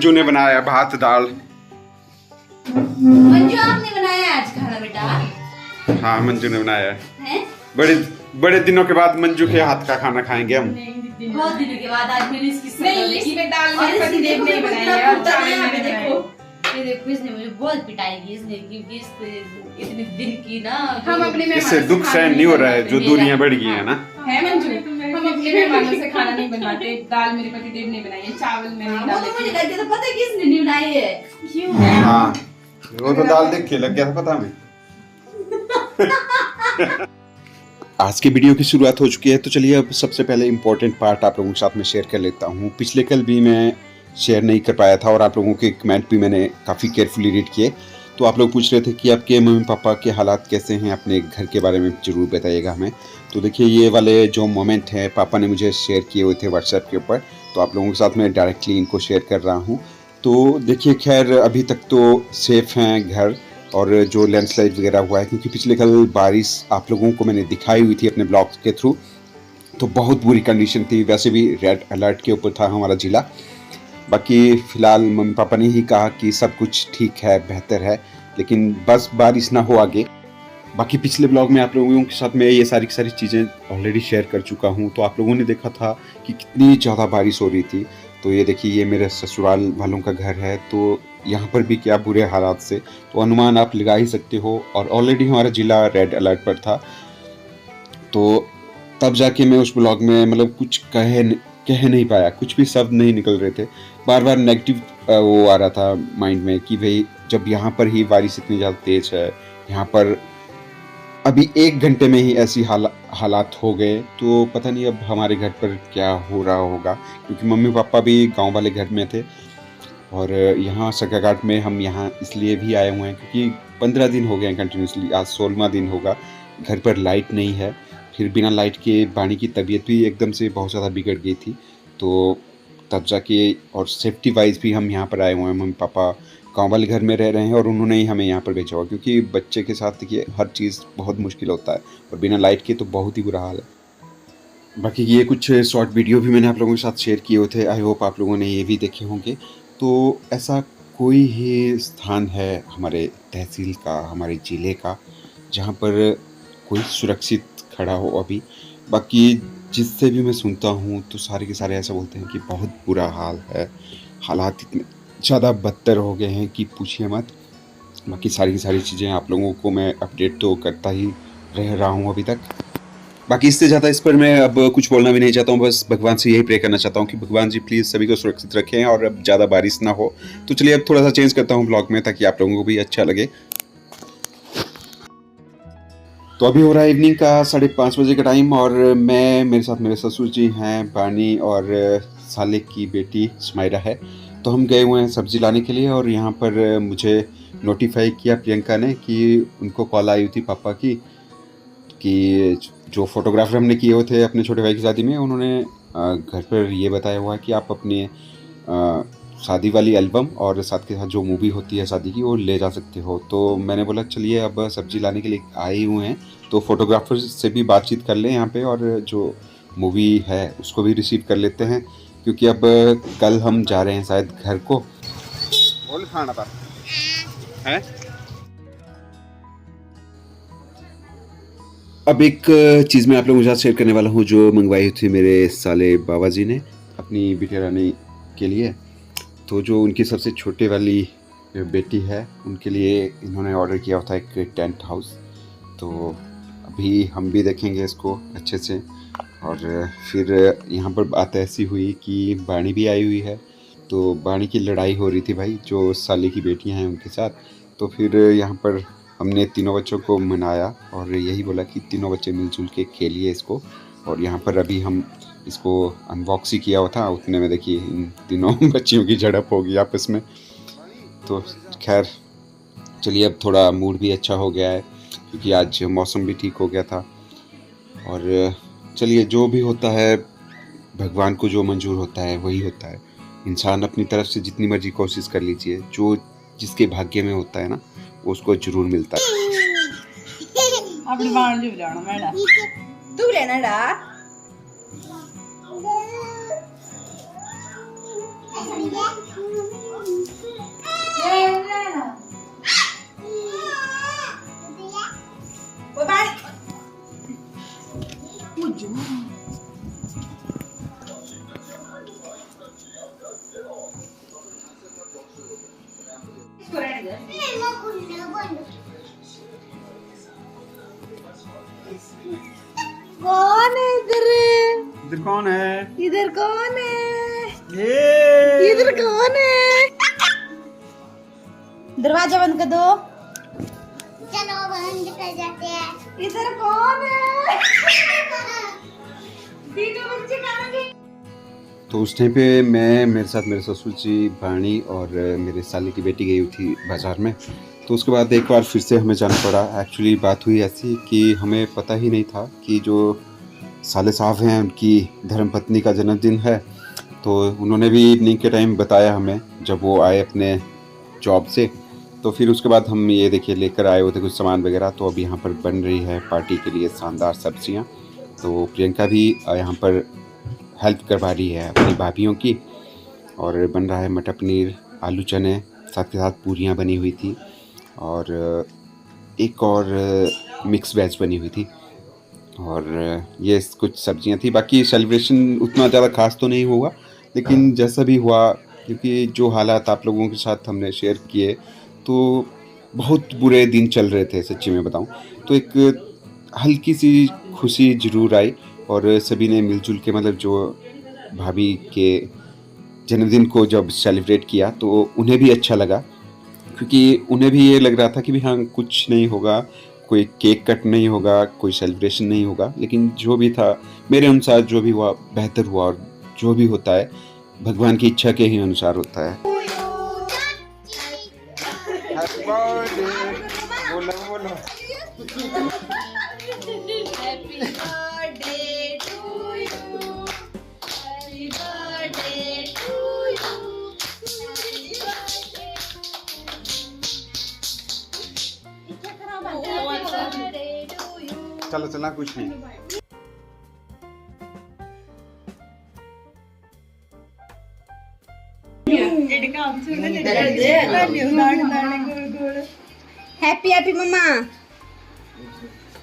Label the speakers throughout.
Speaker 1: मंजू ने बनाया भात दाल।
Speaker 2: मंजू आपने बनाया आज खाना बेटा?
Speaker 1: हाँ मंजू ने बनाया
Speaker 2: है।
Speaker 1: बड़े दिनों के बाद मंजू के हाथ का खाना खाएंगे हम।
Speaker 2: बहुत दिनों के बाद आज मैंने इसकी
Speaker 3: इसमें दाल मेरे पति देव ने बनाई है और चावल मैंने बनाए।
Speaker 2: ये देखो इसने मुझे बहुत पिटाई की इसने, क्योंकि इसको इतने दिन की ना
Speaker 3: हम अपने मेहमानों
Speaker 1: इससे
Speaker 3: से
Speaker 1: दुख
Speaker 3: खाना
Speaker 1: सहन नहीं हो रहा है, जो दूरियां बढ़ गई है ना।
Speaker 3: है मंजू, हम अपने मेहमानों से खाना नहीं बनवाते। दाल मेरे पति देव ने बनाई है, चावल मैंने
Speaker 2: वो
Speaker 3: डाले
Speaker 2: तो मुझे लग गया था पता है किसने नहीं बनाई है।
Speaker 3: क्यों?
Speaker 1: हाँ वो तो दाल देख के लग गया था पता हमें। आज की वीडियो की शुरुआत हो चुकी है, तो चलिए अब सबसे पहले इम्पोर्टेंट पार्ट आप लोगों के साथ में शेयर कर लेता हूँ। पिछले कल भी मैं शेयर नहीं कर पाया था और आप लोगों के कमेंट भी मैंने काफ़ी केयरफुली रीड किए। तो आप लोग पूछ रहे थे कि आपके मम्मी पापा के हालात कैसे हैं, अपने घर के बारे में ज़रूर बताइएगा हमें। तो देखिए ये वाले जो मोमेंट हैं पापा ने मुझे शेयर किए हुए थे व्हाट्सएप के ऊपर, तो आप लोगों के साथ मैं डायरेक्टली इनको शेयर कर रहा हूँ। तो देखिए खैर अभी तक तो सेफ़ हैं घर, और जो लैंडस्लाइड वगैरह हुआ है, क्योंकि पिछले कल बारिश आप लोगों को मैंने दिखाई हुई थी अपने ब्लॉग्स के थ्रू, तो बहुत बुरी कंडीशन थी। वैसे भी रेड अलर्ट के ऊपर था हमारा ज़िला। बाकी फ़िलहाल मम्मी पापा ने ही कहा कि सब कुछ ठीक है, बेहतर है, लेकिन बस बारिश ना हो आगे। बाकी पिछले ब्लॉग में आप लोगों के साथ मैं ये सारी की सारी चीज़ें ऑलरेडी शेयर कर चुका हूँ। तो आप लोगों ने देखा था कि कितनी ज़्यादा बारिश हो रही थी। तो ये देखिए ये मेरे ससुराल वालों का घर है, तो यहाँ पर भी क्या बुरे हालात से, तो अनुमान आप लगा ही सकते हो। और ऑलरेडी हमारा ज़िला रेड अलर्ट पर था, तो तब जाके मैं उस ब्लॉग में मतलब कुछ कह नहीं पाया, कुछ भी शब्द नहीं निकल रहे थे। बार बार नेगेटिव वो आ रहा था माइंड में कि भाई जब यहाँ पर ही बारिश इतनी ज़्यादा तेज़ है, यहाँ पर अभी 1 घंटे में ही ऐसी हालात हो गए, तो पता नहीं अब हमारे घर पर क्या हो रहा होगा। क्योंकि मम्मी पापा भी गांव वाले घर में थे, और यहाँ सरकाघाट में हम यहाँ इसलिए भी आए हुए हैं क्योंकि 15 दिन हो गए हैं कंटिन्यूसली, आज 16वां दिन होगा। घर पर लाइट नहीं है, फिर बिना लाइट के बाणी की तबीयत भी एकदम से बहुत ज़्यादा बिगड़ गई थी। तो तब जाके और सेफ्टी वाइज भी हम यहाँ पर आए हुए हैं। मम्मी पापा गाँव वाले घर में रह रहे हैं और उन्होंने ही हमें यहाँ पर भेजा हुआ, क्योंकि बच्चे के साथ देखिए हर चीज़ बहुत मुश्किल होता है, और बिना लाइट के तो बहुत ही बुरा हाल है। बाकी ये कुछ शॉर्ट वीडियो भी मैंने आप लोगों के साथ शेयर किए हुए थे, आई होप आप लोगों ने ये भी देखे होंगे। तो ऐसा कोई ही स्थान है हमारे तहसील का, हमारे ज़िले का, जहाँ पर कोई सुरक्षित खड़ा हो अभी। बाकी जिससे भी मैं सुनता हूँ तो सारे के सारे ऐसा बोलते हैं कि बहुत बुरा हाल है, हालात इतने ज़्यादा बदतर हो गए हैं कि पूछिए मत। बाकी सारी की सारी चीज़ें आप लोगों को मैं अपडेट तो करता ही रह रहा हूँ अभी तक। बाकी इससे ज़्यादा इस पर मैं अब कुछ बोलना भी नहीं चाहता हूँ, बस भगवान से यही प्रे करना चाहता हूँ कि भगवान जी प्लीज़ सभी को सुरक्षित रखें और अब ज़्यादा बारिश ना हो। तो चलिए अब थोड़ा सा चेंज करता हूँ ब्लॉग में, ताकि आप लोगों को भी अच्छा लगे। तो अभी हो रहा है इवनिंग का 5:30 बजे का टाइम, और मेरे साथ मेरे ससुर जी हैं, बानी और साले की बेटी स्माइरा है। तो हम गए हुए हैं सब्ज़ी लाने के लिए, और यहाँ पर मुझे नोटिफाई किया प्रियंका ने कि उनको कॉल आई हुई थी पापा की, कि जो फोटोग्राफर हमने किए हुए थे अपने छोटे भाई की शादी में, उन्होंने घर पर ये बताया हुआ है कि आप अपने शादी वाली एल्बम और साथ के साथ जो मूवी होती है शादी की वो ले जा सकते हो। तो मैंने बोला चलिए अब सब्ज़ी लाने के लिए आए हुए हैं, तो फोटोग्राफर से भी बातचीत कर लें यहाँ पे, और जो मूवी है उसको भी रिसीव कर लेते हैं, क्योंकि अब कल हम जा रहे हैं शायद घर को। बोल खाना था है? अब एक चीज़ मैं आप लोगों के साथ शेयर करने वाला हूँ, जो मंगवाई थी मेरे साले बाबा जी ने अपनी बिटिया रानी के लिए। तो जो उनकी सबसे छोटे वाली बेटी है उनके लिए इन्होंने ऑर्डर किया होता है एक टेंट हाउस। तो अभी हम भी देखेंगे इसको अच्छे से। और फिर यहाँ पर बात ऐसी हुई कि बाणी भी आई हुई है, तो बाणी की लड़ाई हो रही थी भाई जो साले की बेटियाँ हैं उनके साथ। तो फिर यहाँ पर हमने तीनों बच्चों को मनाया और यही बोला कि तीनों बच्चे मिलजुल के खेलिए इसको। और यहाँ पर अभी हम इसको अनबॉक्स ही किया हुआ था, उतने में देखिए इन तीनों बच्चियों की झड़प होगी आपस में। तो खैर चलिए अब थोड़ा मूड भी अच्छा हो गया है, क्योंकि आज मौसम भी ठीक हो गया था। और चलिए जो भी होता है भगवान को जो मंजूर होता है वही होता है। इंसान अपनी तरफ से जितनी मर्जी कोशिश कर लीजिए, जो जिसके भाग्य में होता है ना वो उसको जरूर मिलता है।
Speaker 3: अपनी बाण जो जाना मैडा
Speaker 2: तू लेना डा कौन है इधर?
Speaker 1: इधर कौन है?
Speaker 2: इधर कौन है?
Speaker 1: ये
Speaker 2: इधर कौन है? दरवाजा बंद कर दो।
Speaker 4: चलो बंद कर जाते हैं।
Speaker 2: इधर कौन है? तीनों बच्चे कहाँ गए?
Speaker 1: तो उस टाइम पे मैं मेरे साथ मेरे ससुर जी, भाणी और मेरे साले की बेटी गई हुई थी बाज़ार में। तो उसके बाद एक बार फिर से हमें जाना पड़ा। एक्चुअली बात हुई ऐसी कि हमें पता ही नहीं था कि जो साले साहब हैं उनकी धर्मपत्नी का जन्मदिन है। तो उन्होंने भी इवनिंग के टाइम बताया हमें जब वो आए अपने जॉब से। तो फिर उसके बाद हम ये देखिए लेकर आए होते कुछ सामान वगैरह। तो अब यहाँ पर बन रही है पार्टी के लिए शानदार सब्जियाँ। तो प्रियंका भी यहाँ पर हेल्प करवा रही है अपनी भाभीयों की। और बन रहा है मटर पनीर, आलू चने, साथ के साथ पूरियाँ बनी हुई थी और एक और मिक्स वेज बनी हुई थी। और ये कुछ सब्जियां थी। बाकी सेलिब्रेशन उतना ज़्यादा खास तो नहीं हुआ, लेकिन जैसा भी हुआ, क्योंकि जो हालात आप लोगों के साथ हमने शेयर किए तो बहुत बुरे दिन चल रहे थे सच्ची में बताऊं। तो एक हल्की सी खुशी ज़रूर आई और सभी ने मिलजुल के मतलब जो भाभी के जन्मदिन को जब सेलिब्रेट किया तो उन्हें भी अच्छा लगा, क्योंकि उन्हें भी ये लग रहा था कि भी हाँ कुछ नहीं होगा, कोई केक कट नहीं होगा, कोई सेलिब्रेशन नहीं होगा। लेकिन जो भी था मेरे अनुसार जो भी हुआ बेहतर हुआ। और जो भी होता है भगवान की इच्छा के ही अनुसार होता है। बोलो बोलो।
Speaker 2: Happy birthday to you. Happy birthday to you. Happy birthday. इतना खराब है। Happy birthday to you.
Speaker 1: चलो चलना कुछ नहीं।
Speaker 2: हैप्पी हैप्पी मम्मा।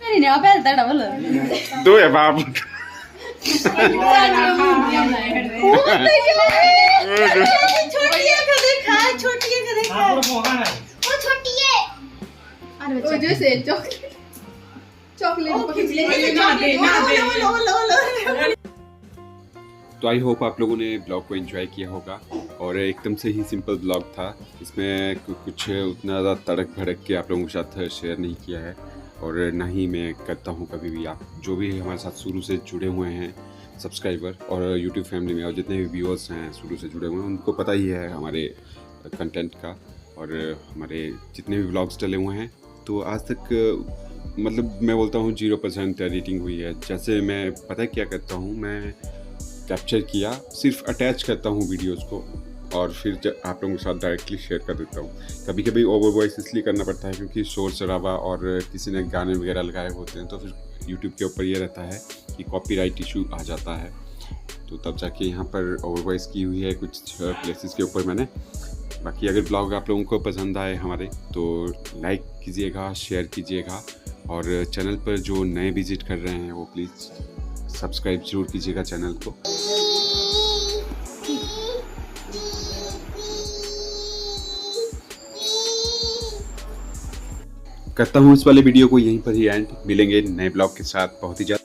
Speaker 2: नहीं आप ऐसा डबल
Speaker 1: दो है बाप।
Speaker 2: छोटी है का देखा, छोटी है का देखा।
Speaker 4: वो छोटी है।
Speaker 3: वो जैसे चॉकलेट
Speaker 1: तो आई होप आप लोगों ने ब्लॉग को एंजॉय किया होगा। और एकदम से ही सिंपल ब्लॉग था, इसमें कुछ उतना ज़्यादा तड़क भड़क के आप लोगों के साथ शेयर नहीं किया है। और ना ही मैं करता हूँ कभी भी। आप जो भी हमारे साथ शुरू से जुड़े हुए हैं सब्सक्राइबर और यूट्यूब फैमिली में और जितने भी व्यूअर्स हैं शुरू से जुड़े हुए हैं, उनको पता ही है हमारे कंटेंट का और हमारे जितने भी ब्लॉग्स चले हुए हैं। तो आज तक मतलब मैं बोलता हूँ 0% एडिटिंग हुई है। जैसे मैं पता है क्या करता हूँ, मैं कैप्चर किया सिर्फ अटैच करता हूँ वीडियोस को और फिर आप लोगों के साथ डायरेक्टली शेयर कर देता हूँ। कभी कभी ओवर वॉइस इसलिए करना पड़ता है क्योंकि शोर शराबा और किसी ने गाने वगैरह लगाए होते हैं, तो फिर यूट्यूब के ऊपर ये रहता है कि कॉपीराइट इशू आ जाता है। तो तब जाके यहाँ पर ओवर वॉइस की हुई है कुछ प्लेसेस के ऊपर मैंने। बाकी अगर ब्लॉग आप लोगों को पसंद आए हमारे तो लाइक कीजिएगा, शेयर कीजिएगा और चैनल पर जो नए विजिट कर रहे हैं वो प्लीज़ सब्सक्राइब जरूर कीजिएगा चैनल को। करता हूँ इस वाले वीडियो को यहीं पर ही एंड। मिलेंगे नए ब्लॉग के साथ बहुत ही जल्द।